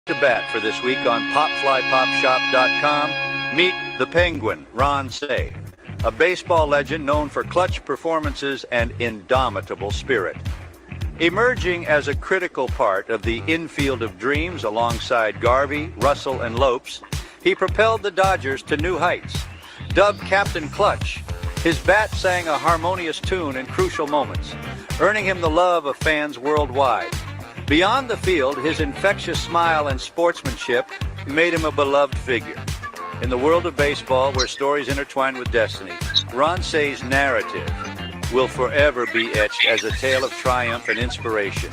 To bat for this week on PopFlyPopShop.com, meet the Penguin, Ron Cey, a baseball legend known for clutch performances and indomitable spirit. Emerging as a critical part of the infield of dreams alongside Garvey, Russell, and Lopes, he propelled the Dodgers to new heights. Dubbed Captain Clutch, his bat sang a harmonious tune in crucial moments, earning him the love of fans worldwide. Beyond the field, his infectious smile and sportsmanship made him a beloved figure. In the world of baseball, where stories intertwine with destiny, Ron Cey's narrative will forever be etched as a tale of triumph and inspiration,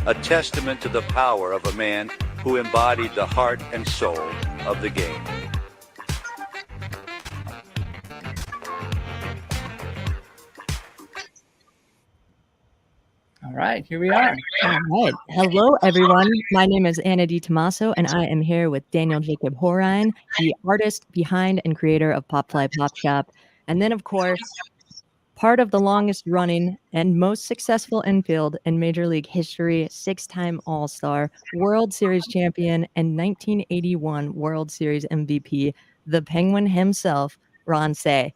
a testament to the power of a man who embodied the heart and soul of the game. All right, here we are. All right. Hello, everyone. My name is Anna DiTommaso, and I am here with Daniel Jacob Horine, the artist behind and creator of Pop Fly Pop Shop. And then, of course, part of the longest running and most successful infield in Major League history, 6-time All-Star, World Series champion, and 1981 World Series MVP, the Penguin himself, Ron Cey.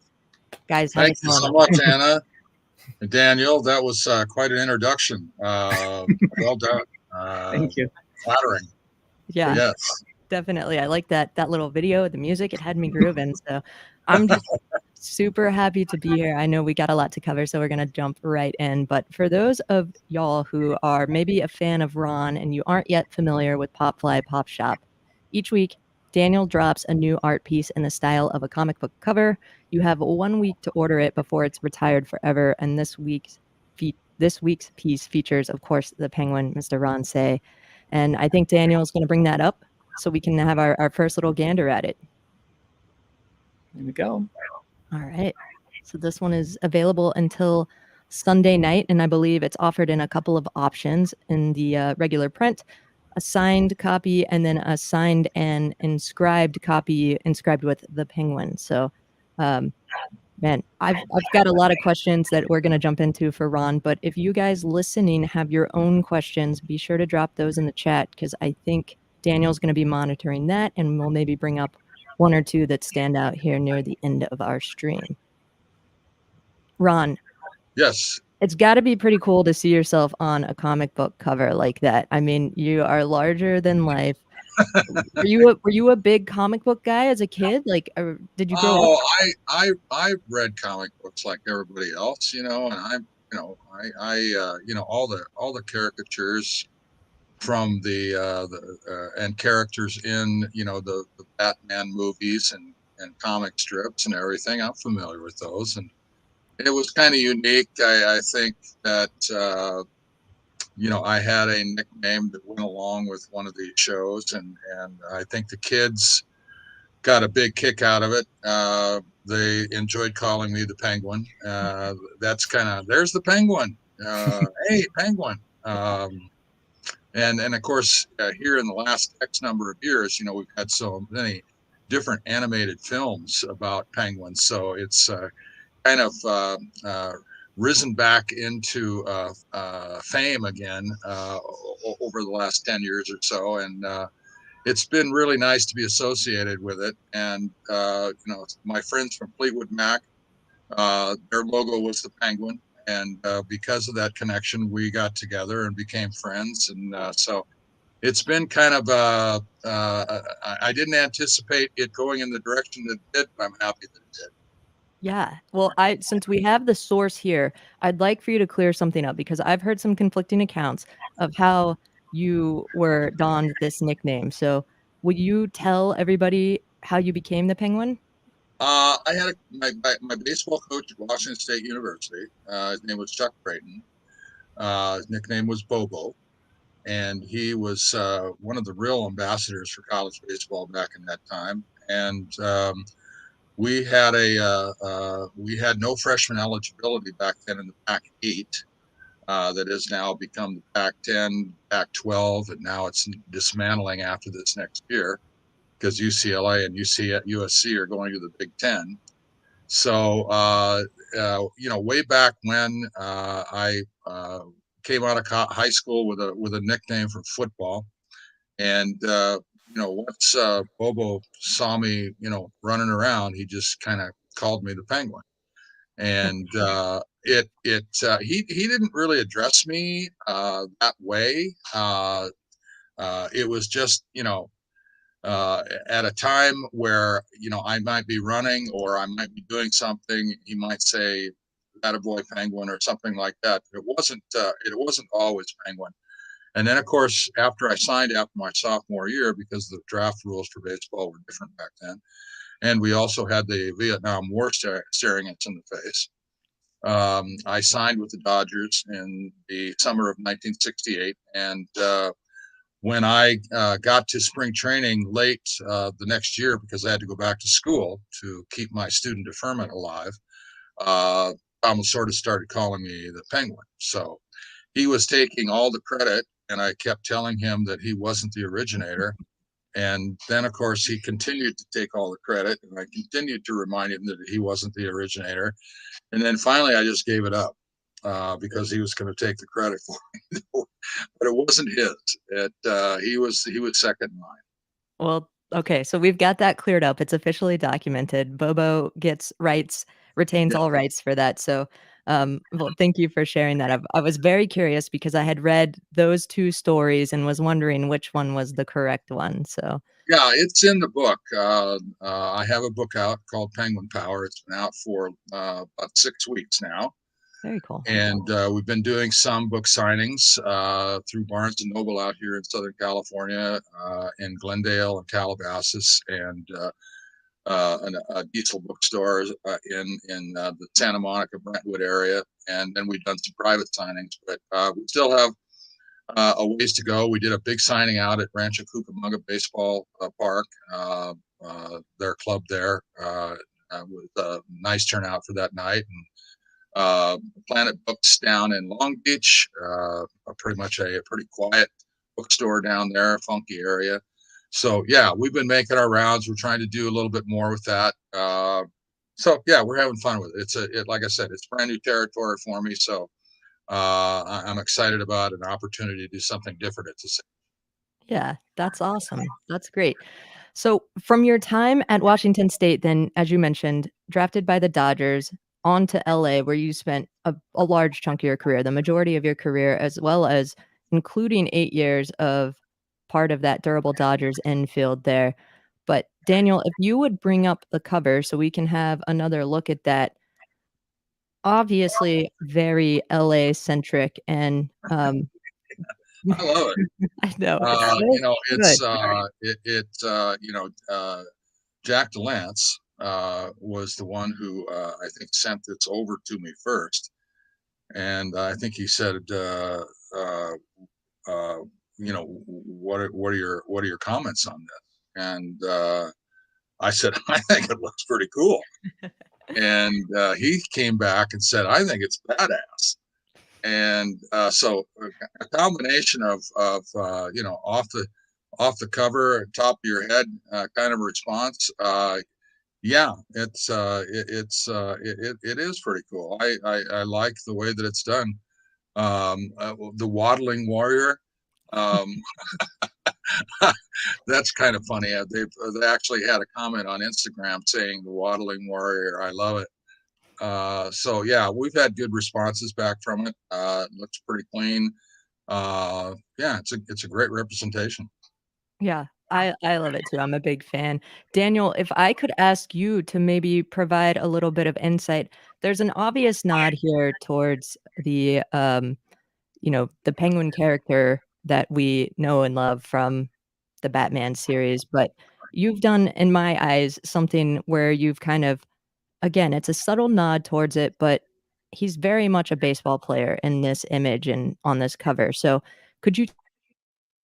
Guys, thank you so much, Anna. Daniel, that was quite an introduction. Well done. Thank you. Flattering. Yeah, yes, definitely. I like that little video, the music. It had me grooving. So I'm just super happy to be here. I know we got a lot to cover, so we're going to jump right in. But for those of y'all who are maybe a fan of Ron and you aren't yet familiar with Pop Fly Pop Shop, each week Daniel drops a new art piece in the style of a comic book cover. You have 1 week to order it before it's retired forever. And this week's piece features, of course, the Penguin, Mr. Ron Cey. And I think Daniel's going to bring that up so we can have our first little gander at it. Here we go. All right. So this one is available until Sunday night, and I believe it's offered in a couple of options in the regular print. A signed copy and then a signed and inscribed copy inscribed with the Penguin. So, man, I've got a lot of questions that we're going to jump into for Ron. But if you guys listening have your own questions, be sure to drop those in the chat because I think Daniel's going to be monitoring that and we'll maybe bring up one or two that stand out here near the end of our stream. Ron. Yes. It's got to be pretty cool to see yourself on a comic book cover like that. I mean, you are larger than life. Were you a big comic book guy as a kid? Like, did you grow up? I read comic books like everybody else, and I all the caricatures from the and characters in the Batman movies and comic strips and everything. I'm familiar with those, and it was kind of unique. I think that, I had a nickname that went along with one of these shows, and I think the kids got a big kick out of it. They enjoyed calling me the Penguin. That's there's the Penguin. Hey, Penguin. And of course, here in the last X number of years, we've had so many different animated films about penguins. So it's kind of risen back into fame again over the last 10 years or so, and it's been really nice to be associated with it. And my friends from Fleetwood Mac, their logo was the penguin, and because of that connection, we got together and became friends. And so it's been kind of I didn't anticipate it going in the direction that it did, but I'm happy that it did. Yeah. Well, since we have the source here, I'd like for you to clear something up because I've heard some conflicting accounts of how you were donned this nickname. So would you tell everybody how you became the Penguin? I had my baseball coach at Washington State University. His name was Chuck Creighton. His nickname was Bobo, and he was one of the real ambassadors for college baseball back in that time. And we had no freshman eligibility back then in the Pac-8 that has now become the Pac-10, Pac-12, and now it's dismantling after this next year because UCLA and USC are going to the Big Ten. So, way back when I came out of high school with a nickname for football, And once Bobo saw me, running around, he just kind of called me the Penguin. And he didn't really address me that way. It was just, at a time where, I might be running or I might be doing something, he might say, "Attaboy, Penguin," or something like that. It wasn't always Penguin. And then, of course, after I signed after my sophomore year, because the draft rules for baseball were different back then, and we also had the Vietnam War staring us in the face, I signed with the Dodgers in the summer of 1968. And when I got to spring training late the next year, because I had to go back to school to keep my student deferment alive, Tom sort of started calling me the Penguin. So he was taking all the credit, and I kept telling him that he wasn't the originator. And then, of course, he continued to take all the credit, and I continued to remind him that he wasn't the originator. And then finally, I just gave it up because he was going to take the credit for it, but it wasn't his. He was second in line. Well, okay, so we've got that cleared up. It's officially documented. Bobo gets rights, retains Yeah. all rights for that. So, well, thank you for sharing that. I was very curious because I had read those two stories and was wondering which one was the correct one. So, Yeah, it's in the book. I have a book out called Penguin Power. It's been out for about 6 weeks now. very cool. And we've been doing some book signings through Barnes and Noble out here in Southern California, in Glendale and Calabasas, and a Diesel bookstore in the Santa Monica Brentwood area. And then we've done some private signings, but we still have a ways to go. We did a big signing out at Rancho Cucamonga Baseball Park, their club there, with a nice turnout for that night. And Planet Books down in Long Beach, pretty much a pretty quiet bookstore down there, funky area. So yeah, we've been making our rounds. We're trying to do a little bit more with that. So yeah, we're having fun with it. Like I said, it's brand new territory for me. So I'm excited about an opportunity to do something different at the same. Yeah, that's awesome. That's great. So, from your time at Washington State, then, as you mentioned, drafted by the Dodgers, on to LA, where you spent a large chunk of your career, the majority of your career, as well as including 8 years of part of that durable Dodgers infield there. But, Daniel, if you would bring up the cover so we can have another look at that, obviously very LA centric and I love it. I know it's so It's good. Jack DeLance was the one who I think sent this over to me first, and I think he said, what are your comments on this? And I said, I think it looks pretty cool. And he came back and said, I think it's badass. And so a combination of off the cover, top of your head kind of response. Yeah, it is pretty cool. I like the way that it's done. The waddling warrior. That's kind of funny. They actually had a comment on Instagram saying the waddling warrior. I love it. So yeah, we've had good responses back from it. It looks pretty clean. Yeah, it's a great representation. Yeah, I love it too. I'm a big fan. Daniel, if I could ask you to maybe provide a little bit of insight, there's an obvious nod here towards the Penguin character that we know and love from the Batman series, but you've done, in my eyes, something where you've kind of, again, it's a subtle nod towards it, but he's very much a baseball player in this image and on this cover. So, could you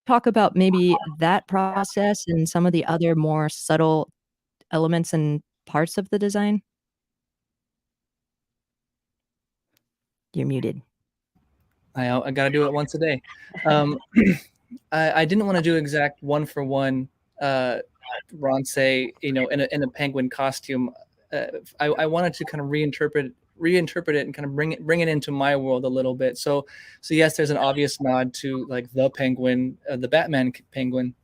talk about maybe that process and some of the other more subtle elements and parts of the design? You're muted. I got to do it once a day. I didn't want to do exact one for one. Ron Cey, in a penguin costume. I wanted to kind of reinterpret it and kind of bring it into my world a little bit. So yes, there's an obvious nod to like the penguin, the Batman penguin,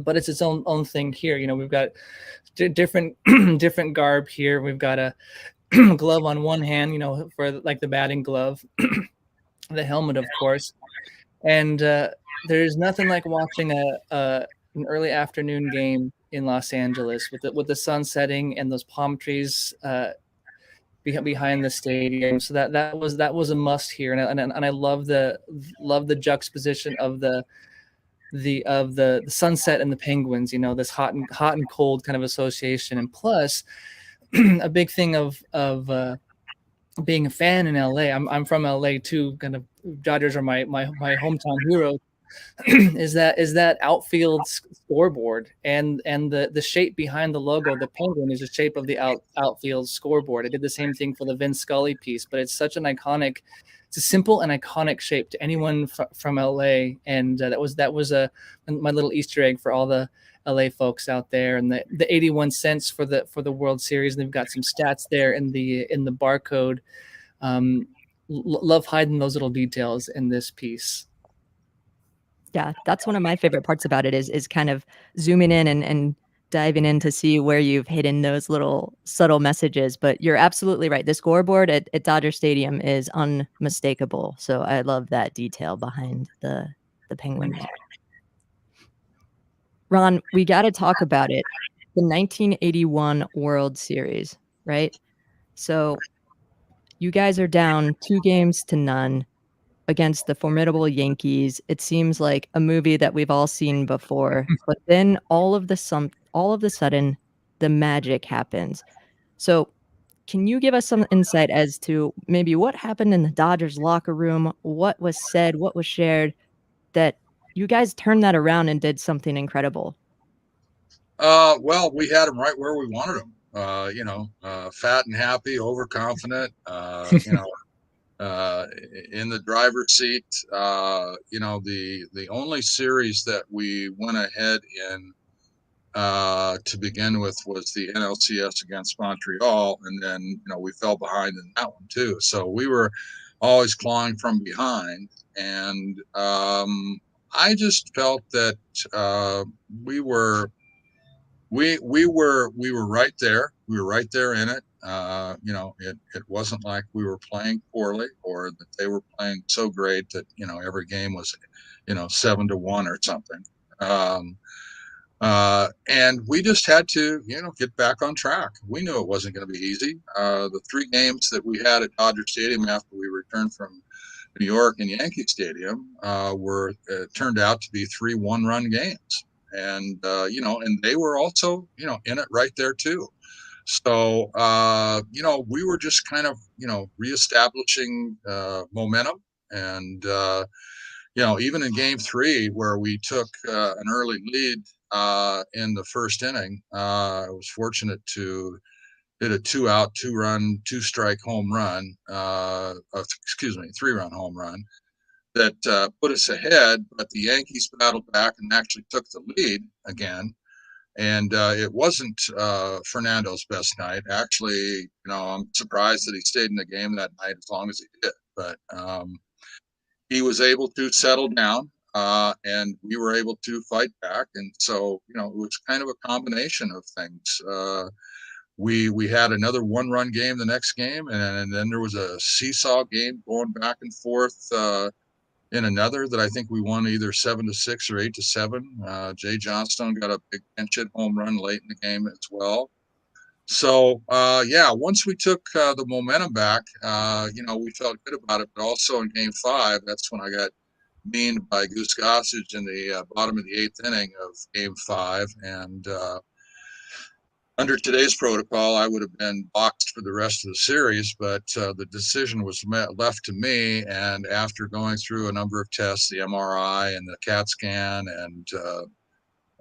but it's its own thing here. You know, we've got different different garb here. We've got a glove on one hand, you know, for like the batting glove, the helmet, of course, and there's nothing like watching an early afternoon game in Los Angeles with the sun setting and those palm trees behind the stadium. So that was a must here, and I love the juxtaposition of the sunset and the Penguins. You know, this hot and cold kind of association, and plus a big thing of being a fan in LA. I'm from LA too. Kind of Dodgers are my hometown heroes. is that outfield scoreboard and the shape behind the logo, the penguin, is the shape of the outfield scoreboard. I did the same thing for the Vin Scully piece, but it's such an iconic, it's a simple and iconic shape to anyone from LA, and that was my little Easter egg for all the LA folks out there. And the 81 cents for the World Series, and they've got some stats there in the barcode. Love hiding those little details in this piece. Yeah, that's one of my favorite parts about it is kind of zooming in and diving in to see where you've hidden those little subtle messages. But you're absolutely right. The scoreboard at Dodger Stadium is unmistakable. So I love that detail behind the Penguins. Ron, we got to talk about it. The 1981 World Series, right? So you guys are down 2-0 against the formidable Yankees. It seems like a movie that we've all seen before, but then all of the sudden, the magic happens. So, can you give us some insight as to maybe what happened in the Dodgers locker room? What was said? What was shared that you guys turned that around and did something incredible? Well, we had them right where we wanted them. Fat and happy, overconfident. In the driver's seat. The only series that we went ahead in to begin with was the NLCS against Montreal, and then we fell behind in that one too. So we were always clawing from behind, and I just felt that we were right there. We were right there in it. It wasn't like we were playing poorly or that they were playing so great that every game was 7-1 or something. And we just had to get back on track. We knew it wasn't going to be easy. The 3 games that we had at Dodger Stadium after we returned from New York and Yankee Stadium were turned out to be 3 one-run games. And and they were also in it right there too. So we were just kind of reestablishing momentum, and even in Game 3 where we took an early lead in the first inning, I was fortunate to hit a 2-out, 2-run, 2-strike home run. 3-run home run that put us ahead, but the Yankees battled back and actually took the lead again. And it wasn't Fernando's best night. Actually, I'm surprised that he stayed in the game that night as long as he did. But he was able to settle down, and we were able to fight back. And so, it was kind of a combination of things. We had another 1-run game the next game, and then there was a seesaw game going back and forth in another that I think we won either 7-6 or 8-7. Jay Johnstone got a big pinch hit home run late in the game as well. So once we took the momentum back, we felt good about it. But also in Game 5, that's when I got beaned by Goose Gossage in the bottom of the 8th inning of Game 5, and under today's protocol, I would have been boxed for the rest of the series, but the decision was left to me. And after going through a number of tests, the MRI and the CAT scan and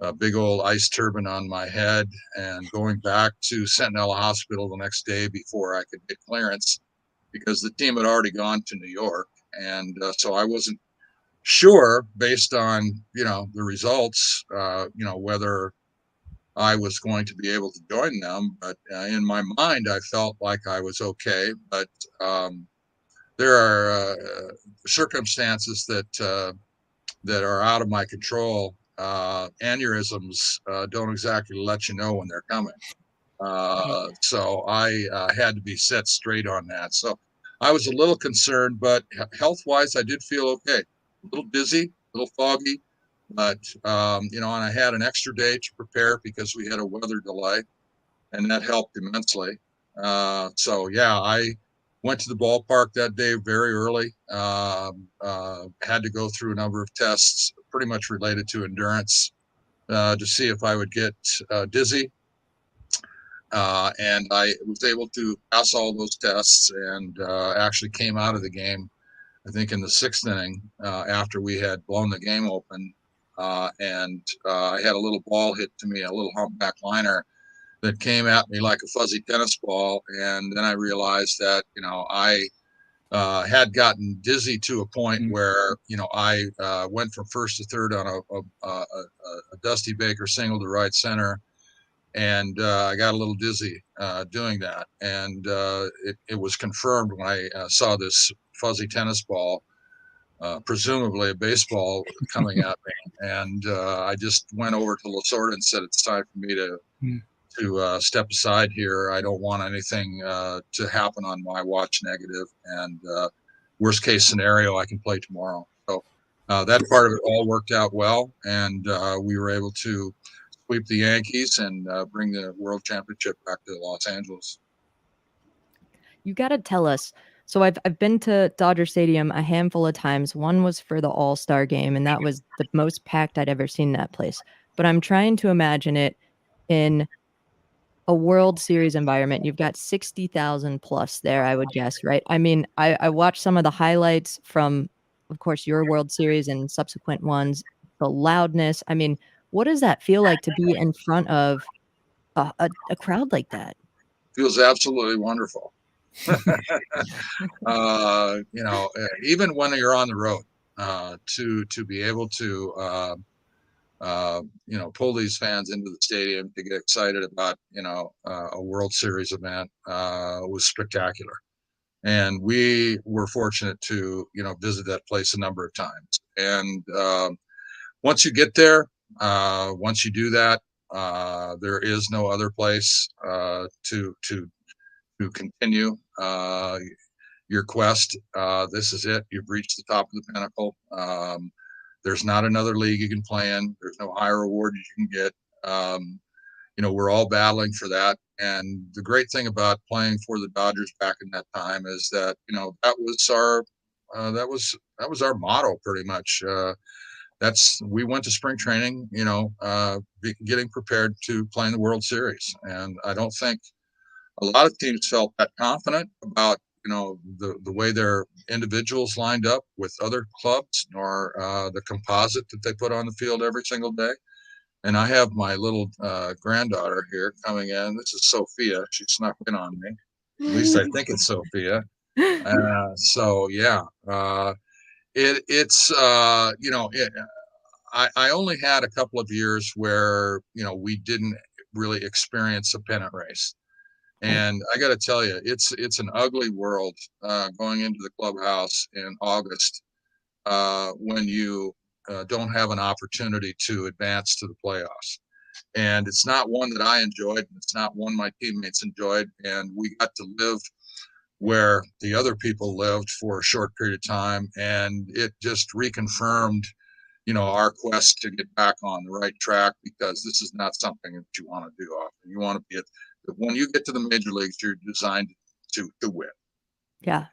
a big old ice turban on my head, and going back to Sentinella Hospital the next day before I could get clearance, because the team had already gone to New York. And so I wasn't sure, based on, the results, whether I was going to be able to join them, but in my mind, I felt like I was okay. But there are circumstances that are out of my control aneurysms don't exactly let you know when they're coming. So I had to be set straight on that. So I was a little concerned, but health-wise, I did feel okay. A little dizzy, a little foggy, but and I had an extra day to prepare because we had a weather delay, and that helped immensely. So yeah, I went to the ballpark that day very early. Had to go through a number of tests, pretty much related to endurance, to see if I would get dizzy. And I was able to pass all those tests and actually came out of the game, I think, in the 6th inning after we had blown the game open. I had a little ball hit to me, a little humpback liner that came at me like a fuzzy tennis ball. And then I realized that, I had gotten dizzy to a point where, I went from first to third on a Dusty Baker single to right center. And I got a little dizzy doing that. And it was confirmed when I saw this fuzzy tennis ball, presumably a baseball, coming at me. And I just went over to Lasorda and said, it's time for me to step aside here. I don't want anything to happen on my watch negative. And worst case scenario, I can play tomorrow. So that part of it all worked out well. And we were able to sweep the Yankees and bring the World Championship back to Los Angeles. You got to tell us. So I've been to Dodger Stadium a handful of times. One was for the All-Star game, and that was the most packed I'd ever seen that place. But I'm trying to imagine it in a World Series environment. You've got 60,000 plus there, I would guess, right? I mean, I watched some of the highlights from, of course, your World Series and subsequent ones, the loudness. I mean, what does that feel like to be in front of a crowd like that? Feels absolutely wonderful. Even when you're on the road, to be able to pull these fans into the stadium to get excited about a World Series event was spectacular. And we were fortunate to visit that place a number of times. And once you get there, once you do that, there is no other place to continue your quest. This is it. You've reached the top of the pinnacle. There's not another league you can play in. There's no higher award you can get. We're all battling for that. And the great thing about playing for the Dodgers back in that time is that that was our motto pretty much. We went to spring training, getting prepared to play in the World Series. And I don't think a lot of teams felt that confident about, the way their individuals lined up with other clubs, or the composite that they put on the field every single day. And I have my little granddaughter here coming in. This is Sophia. She snuck in on me. At least I think it's Sophia. I only had a couple of years where, we didn't really experience a pennant race. And I got to tell you, it's an ugly world going into the clubhouse in August when you don't have an opportunity to advance to the playoffs. And it's not one that I enjoyed. It's not one my teammates enjoyed. And we got to live where the other people lived for a short period of time. And it just reconfirmed, our quest to get back on the right track, because this is not something that you want to do often. You want to be when you get to the major leagues, you're designed to win. Yeah.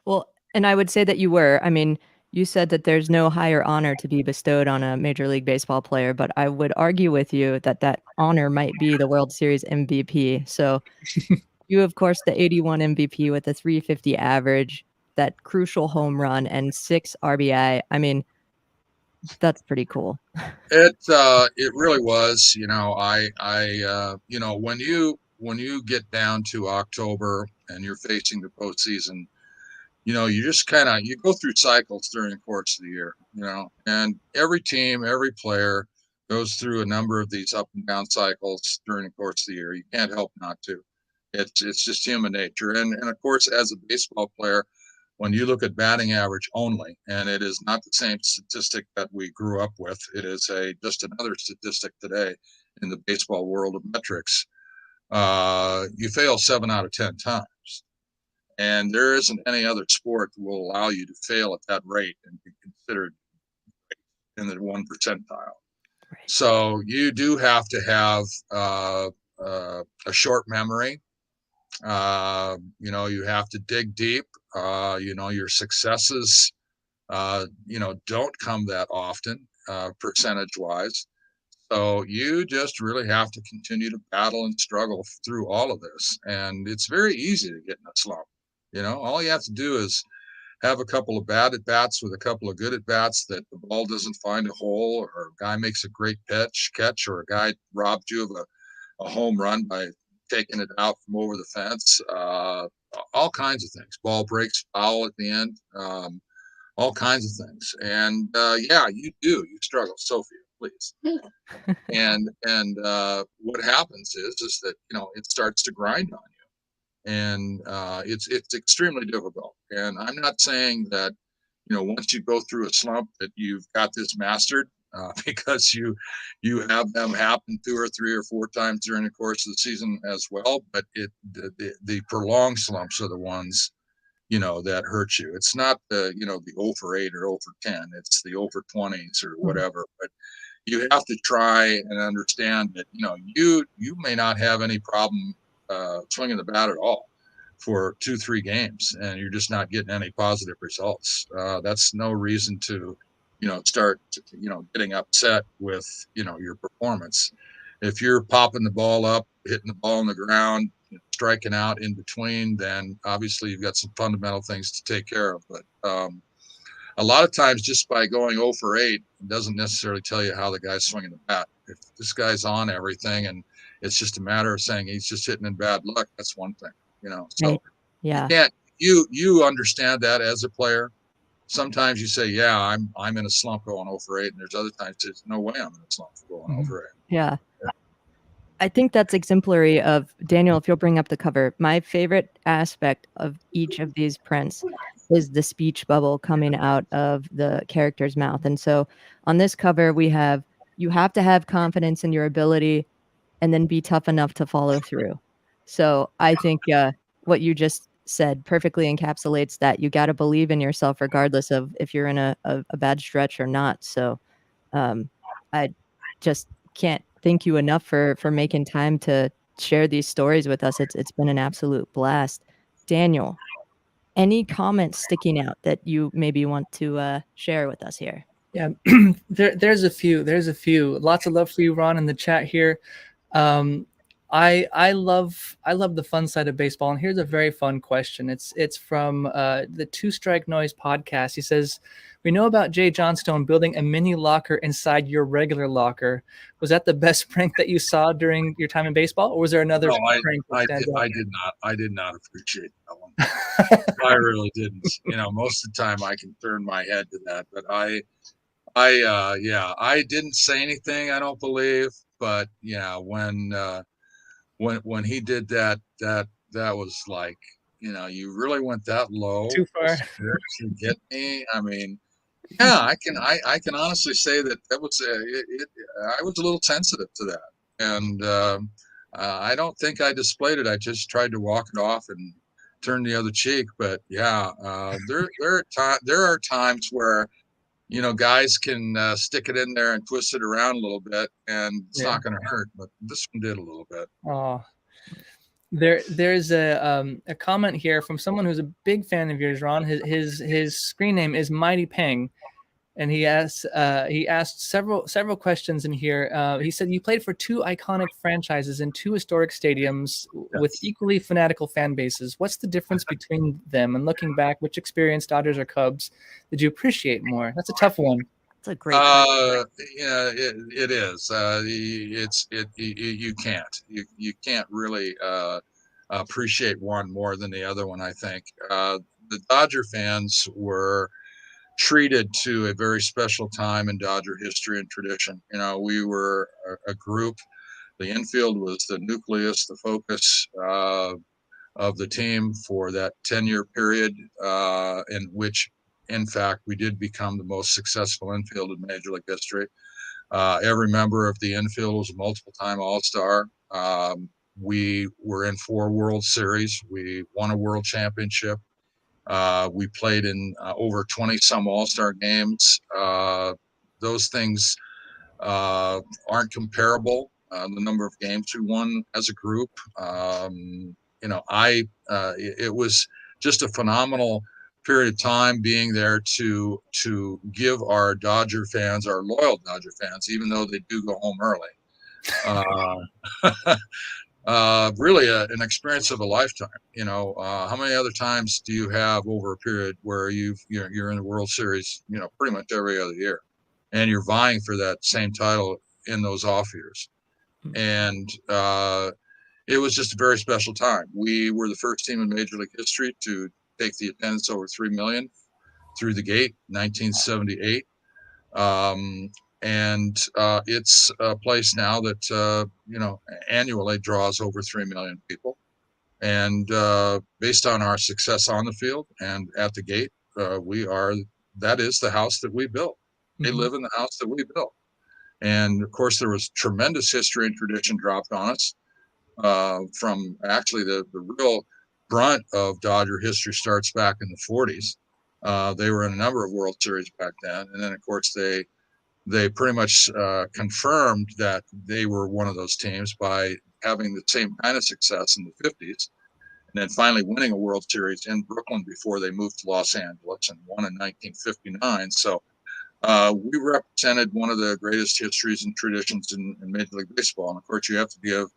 Well, and I would say that you were. I mean, you said that there's no higher honor to be bestowed on a Major League Baseball player, but I would argue with you that that honor might be the World Series MVP. So you, of course, the 81 MVP with a 350 average, that crucial home run, and 6 RBI. I mean, that's pretty cool. It really was. When you get down to October and you're facing the postseason, you just you go through cycles during the course of the year, and every team, every player goes through a number of these up and down cycles during the course of the year. You can't help not to. It's just human nature. And of course, as a baseball player, when you look at batting average only, and it is not the same statistic that we grew up with, it is just another statistic today in the baseball world of metrics. You fail 7 out of 10 times. And there isn't any other sport that will allow you to fail at that rate and be considered in the 1 percentile. Right. So you do have to have a short memory. You have to dig deep. Your successes, don't come that often, percentage-wise. So you just really have to continue to battle and struggle through all of this. And it's very easy to get in a slump. All you have to do is have a couple of bad at bats with a couple of good at bats that the ball doesn't find a hole, or a guy makes a great catch, or a guy robbed you of a home run by taking it out from over the fence. All kinds of things. Ball breaks foul at the end. All kinds of things. And you struggle. Sophia, please. and what happens is that it starts to grind on you. And it's extremely difficult. And I'm not saying that once you go through a slump that you've got this mastered, because you have them happen 2 or 3 or 4 times during the course of the season as well. But the prolonged slumps are the ones that hurt you. It's not the 0 for 8 or 0 for 10. It's the 0 for 20s or whatever. But you have to try and understand that you may not have any problem swinging the bat at all for 2-3 games, and you're just not getting any positive results. That's no reason to start getting upset with your performance. If you're popping the ball up, hitting the ball on the ground, striking out in between, then obviously you've got some fundamental things to take care of. But a lot of times, just by going 0 for 8 doesn't necessarily tell you how the guy's swinging the bat. If this guy's on everything and it's just a matter of saying he's just hitting in bad luck, that's one thing, So yeah, you understand that as a player. Sometimes you say, yeah, I'm in a slump going 0 for 8, and there's other times there's no way I'm in a slump going 0 for 8. Yeah. I think that's exemplary of, Daniel, if you'll bring up the cover. My favorite aspect of each of these prints is the speech bubble coming out of the character's mouth. And so on this cover, you have to have confidence in your ability and then be tough enough to follow through. So I think what you just said perfectly encapsulates that. You got to believe in yourself regardless of if you're in a bad stretch or not. So I just can't thank you enough for making time to share these stories with us. It's been an absolute blast. Daniel, any comments sticking out that you maybe want to share with us here? Yeah, there's a few. Lots of love for you, Ron, in the chat here. I love the fun side of baseball, and here's a very fun question. It's from the Two Strike Noise podcast. He says, "We know about Jay Johnstone building a mini locker inside your regular locker. Was that the best prank that you saw during your time in baseball, or was there another prank? I did not appreciate that one. I really didn't. Most of the time I can turn my head to that, but I didn't say anything, I don't believe, but yeah, when he did that was like, you really went that low Too far to get me. I mean, yeah, I can honestly say that was I was a little sensitive to that, and I don't think I displayed it. I just tried to walk it off and turn the other cheek. But yeah, there are times where guys can stick it in there and twist it around a little bit, and it's not going to hurt. But this one did a little bit. Oh, there's a comment here from someone who's a big fan of yours, Ron. His screen name is Mighty Peng, and he asked several questions in here. He said, you played for 2 iconic franchises in 2 historic stadiums with equally fanatical fan bases. What's the difference between them? And looking back, which experience, Dodgers or Cubs, did you appreciate more? That's a tough one. It's a great. Yeah, it is. You can't really appreciate one more than the other one. I think the Dodger fans were treated to a very special time in Dodger history and tradition. We were a group. The infield was the nucleus, the focus of the team for that 10-year period, in which, in fact, we did become the most successful infield in Major League history. Every member of the infield was a multiple-time All-Star. We were in 4 World Series. We won a World Championship. We played in over 20-some All-Star games. Those things aren't comparable. The number of games we won as a group. It was just a phenomenal period of time being there to give our Dodger fans, our loyal Dodger fans, even though they do go home early, really an experience of a lifetime. How many other times do you have over a period where you're in the World Series, pretty much every other year, and you're vying for that same title in those off years? And it was just a very special time. We were the first team in Major League history to take the attendance over 3 million through the gate, 1978. It's a place now that, annually draws over 3 million people. And based on our success on the field and at the gate, that is the house that we built. They live in the house that we built. And of course, there was tremendous history and tradition dropped on us. From actually the real brunt of Dodger history starts back in the 40s. They were in a number of World Series back then. And then, of course, they pretty much confirmed that they were one of those teams by having the same kind of success in the 50s. And then finally winning a World Series in Brooklyn before they moved to Los Angeles and won in 1959. So we represented one of the greatest histories and traditions in Major League Baseball. And of course, you have to give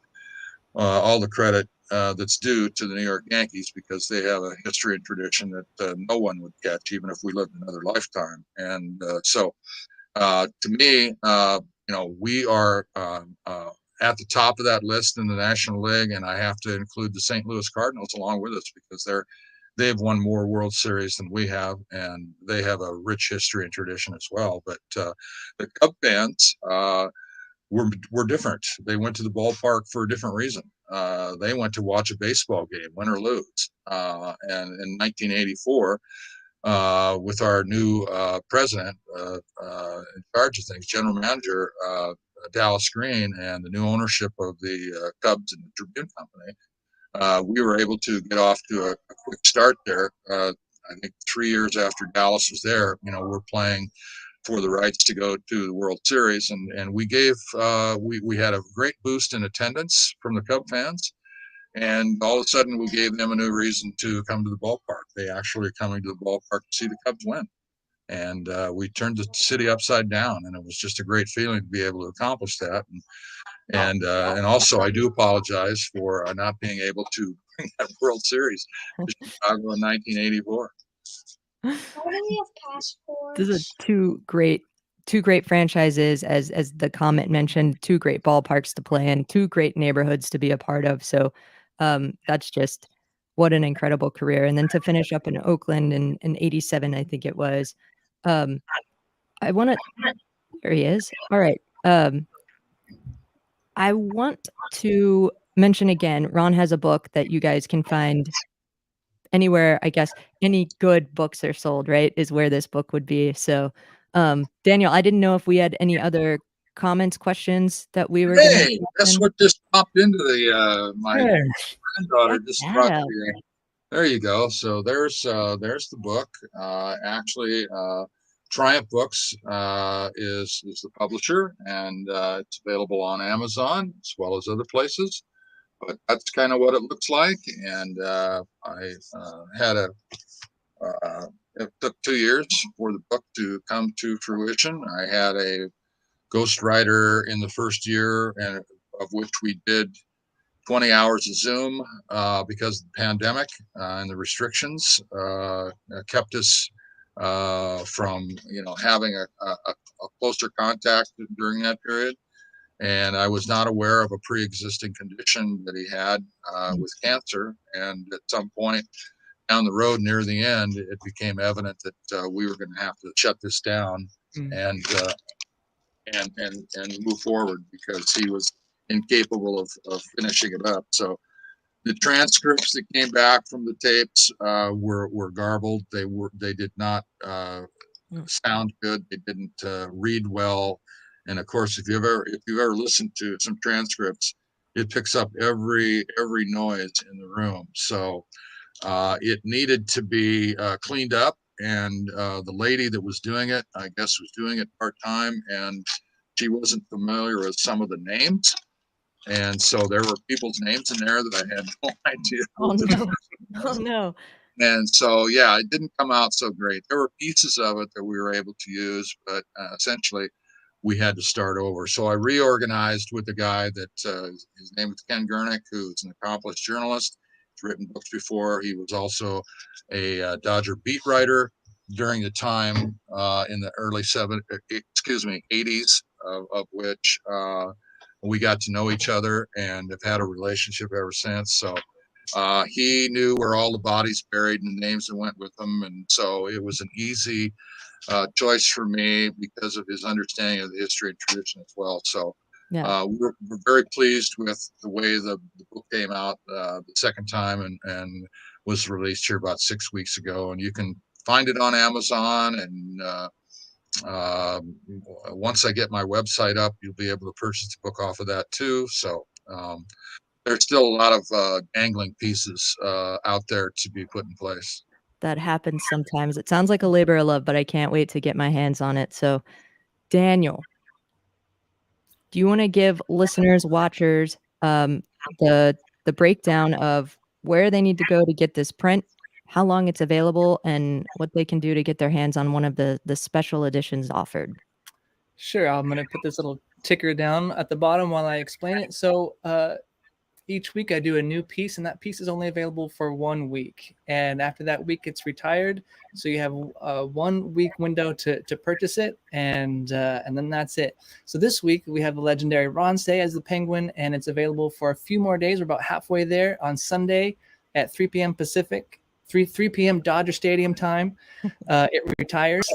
all the credit that's due to the New York Yankees, because they have a history and tradition that no one would catch, even if we lived another lifetime. And so to me, we are at the top of that list in the National League, and I have to include the St. Louis Cardinals along with us, because they've won more World Series than we have, and they have a rich history and tradition as well. But the Cub fans were different. They went to the ballpark for a different reason. They went to watch a baseball game, win or lose. And in 1984, with our new president in charge of things, general manager Dallas Green, and the new ownership of the Cubs and the Tribune Company, we were able to get off to a quick start there. I think 3 years after Dallas was there, we're playing for the rights to go to the World Series, and we gave we had a great boost in attendance from the Cub fans, and all of a sudden we gave them a new reason to come to the ballpark. They actually are coming to the ballpark to see the Cubs win, and we turned the city upside down, and it was just a great feeling to be able to accomplish that. And also, I do apologize for not being able to bring that World Series to Chicago in 1984. Why do we have passports? These are two great franchises, as the comment mentioned, 2 great ballparks to play in, 2 great neighborhoods to be a part of. So that's just what an incredible career. And then to finish up in Oakland in 87, I think it was. I want to, there he is. All right. I want to mention again, Ron has a book that you guys can find anywhere. I guess any good books are sold, right, is where this book would be. So Daniel, I didn't know if we had any other comments, questions that we were Hey, that's what just popped into the my granddaughter just brought the, there you go. So there's the book. Actually, Triumph Books is the publisher, and it's available on Amazon as well as other places. But that's kind of what it looks like. And I had it took 2 years for the book to come to fruition. I had a ghostwriter in the first year, and of which we did 20 hours of Zoom because of the pandemic and the restrictions kept us from having a closer contact during that period. And I was not aware of a pre-existing condition that he had with cancer. And at some point down the road, near the end, it became evident that we were going to have to shut this down and move forward, because he was incapable of finishing it up. So The transcripts that came back from the tapes were garbled. They did not sound good. They didn't read well. And of course, if you've ever listened to some transcripts, it picks up every noise in the room. So it needed to be cleaned up. And the lady that was doing it, I guess, was doing it part-time, and she wasn't familiar with some of the names. And so there were people's names in there that I had no idea. Oh no. Oh no. And so, yeah, it didn't come out so great. There were pieces of it that we were able to use, but essentially we had to start over. So I reorganized with the guy that his name is Ken Gurnick, who's an accomplished journalist. He's written books before. He was also a Dodger beat writer during the time in the early 80s, of which we got to know each other and have had a relationship ever since. So he knew where all the bodies buried and the names that went with them. And so it was an easy choice for me because of his understanding of the history and tradition as well. So Yeah. we're very pleased with the way the book came out the second time and was released here about 6 weeks ago. And you can find it on Amazon. And once I get my website up, you'll be able to purchase the book off of that too. So there's still a lot of dangling pieces out there to be put in place. That happens sometimes. It sounds like a labor of love, but I can't wait to get my hands on it. So, Daniel, do you want to give listeners, watchers, the breakdown of where they need to go to get this print, how long it's available, and what they can do to get their hands on one of the special editions offered? Sure. I'm going to put this little ticker down at the bottom while I explain it. So each week I do a new piece, and that piece is only available for 1 week. And after that week, it's retired. So you have a 1 week window to purchase it, and then that's it. So this week we have the legendary Ron Cey as the Penguin, and it's available for a few more days. We're about halfway there on Sunday at 3 p.m. Pacific, 3 p.m. Dodger Stadium time. It retires.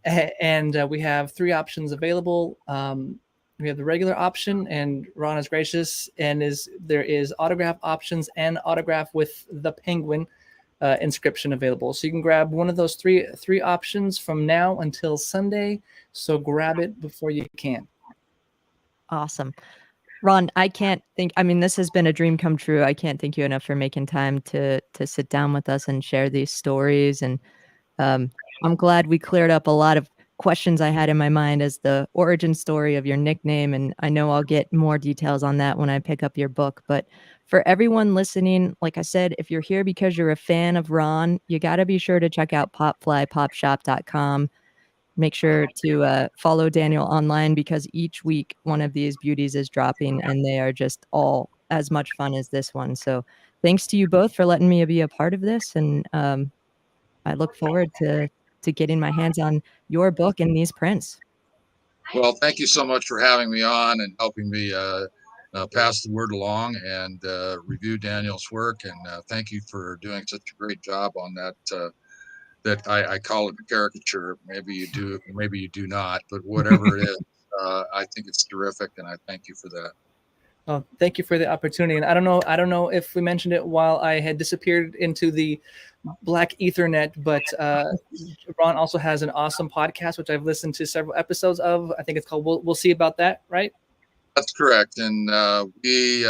And we have 3 options available. We have the regular option, and Ron is gracious, and there is autograph options and autograph with the Penguin inscription available. So you can grab one of those three options from now until Sunday. So grab it before you can. Awesome. Ron, I mean, this has been a dream come true. I can't thank you enough for making time to sit down with us and share these stories. And I'm glad we cleared up a lot of questions I had in my mind as the origin story of your nickname. And I know I'll get more details on that when I pick up your book. But for everyone listening, like I said, if you're here because you're a fan of Ron, you got to be sure to check out popflypopshop.com. Make sure to follow Daniel online, because each week one of these beauties is dropping, and they are just all as much fun as this one. So thanks to you both for letting me be a part of this. And I look forward to getting my hands on your book and these prints. Well, thank you so much for having me on and helping me pass the word along and review Daniel's work. And thank you for doing such a great job on that I call it a caricature. Maybe you do, maybe you do not, but whatever it is, I think it's terrific, and I thank you for that. Oh, thank you for the opportunity. And I don't know if we mentioned it while I had disappeared into the Black Ethernet, but Ron also has an awesome podcast, which I've listened to several episodes of. I think it's called We'll See About That, right? That's correct. And we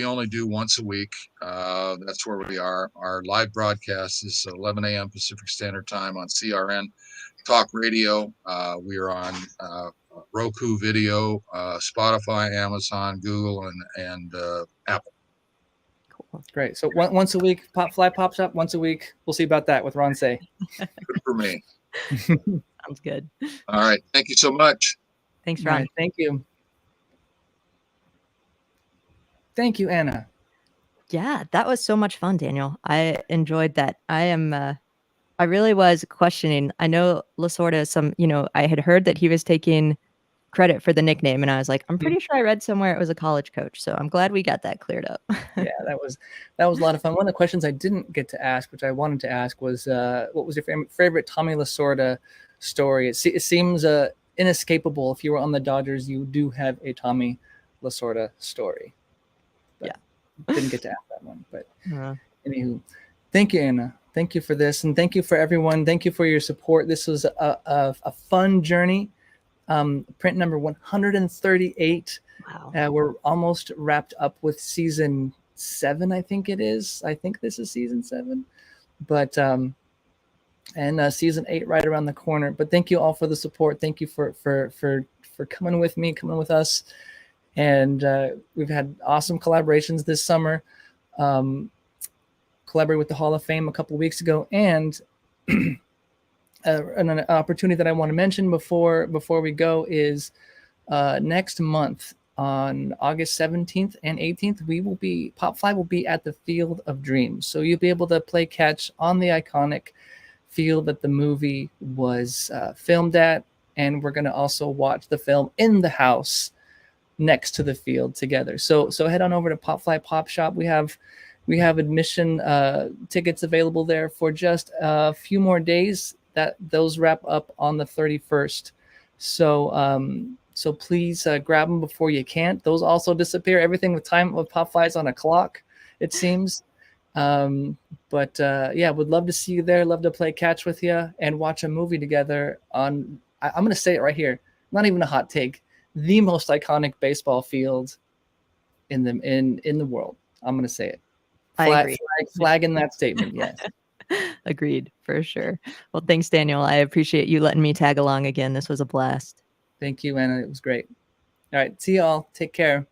only do once a week. That's where we are. Our live broadcast is 11 a.m. Pacific Standard Time on CRN Talk Radio. We are on Roku Video, Spotify, Amazon, Google, and Apple. Cool. Great. So once a week, Pop Shop, once a week. We'll See About That with Ron Cey. Good for me. Sounds good. All right. Thank you so much. Thanks, Ron. Right, thank you. Thank you, Anna. Yeah, that was so much fun, Daniel. I enjoyed that. I really was questioning. I know Lasorda, I had heard that he was taking credit for the nickname, and I was like, I'm pretty sure I read somewhere it was a college coach. So I'm glad we got that cleared up. Yeah, that was a lot of fun. One of the questions I didn't get to ask, which I wanted to ask, was what was your favorite Tommy Lasorda story? It seems inescapable. If you were on the Dodgers, you do have a Tommy Lasorda story. But, didn't get to ask that one, but Uh, anywho, thank you, Anna. Thank you for this, and thank you for everyone. Thank you for your support. This was a fun journey. Print number 138. wow. We're almost wrapped up with season 7. I think it is. I think this is season 7, but and season 8 right around the corner. But thank you all for the support. Thank you for coming with me, coming with us, and we've had awesome collaborations this summer. Collaborated with the Hall of Fame a couple of weeks ago, and an opportunity that I want to mention before we go is next month on August 17th and 18th, Pop5 will be at the Field of Dreams. So you'll be able to play catch on the iconic field that the movie was filmed at, and we're going to also watch the film in the house next to the field together. So head on over to Pop5 Pop Shop. We have admission tickets available there for just a few more days. Those wrap up on the 31st. So please grab them before you can't. Those also disappear. Everything with Pop5 is on a clock, it seems. But would love to see you there. Love to play catch with you and watch a movie together on. I'm going to say it right here. Not even a hot take. The most iconic baseball field in the world. I'm going to say it. I agree. Flagging that statement. Yes. Agreed, for sure. Well, thanks, Daniel. I appreciate you letting me tag along again. This was a blast. Thank you, Anna. It was great. All right. See y'all. Take care.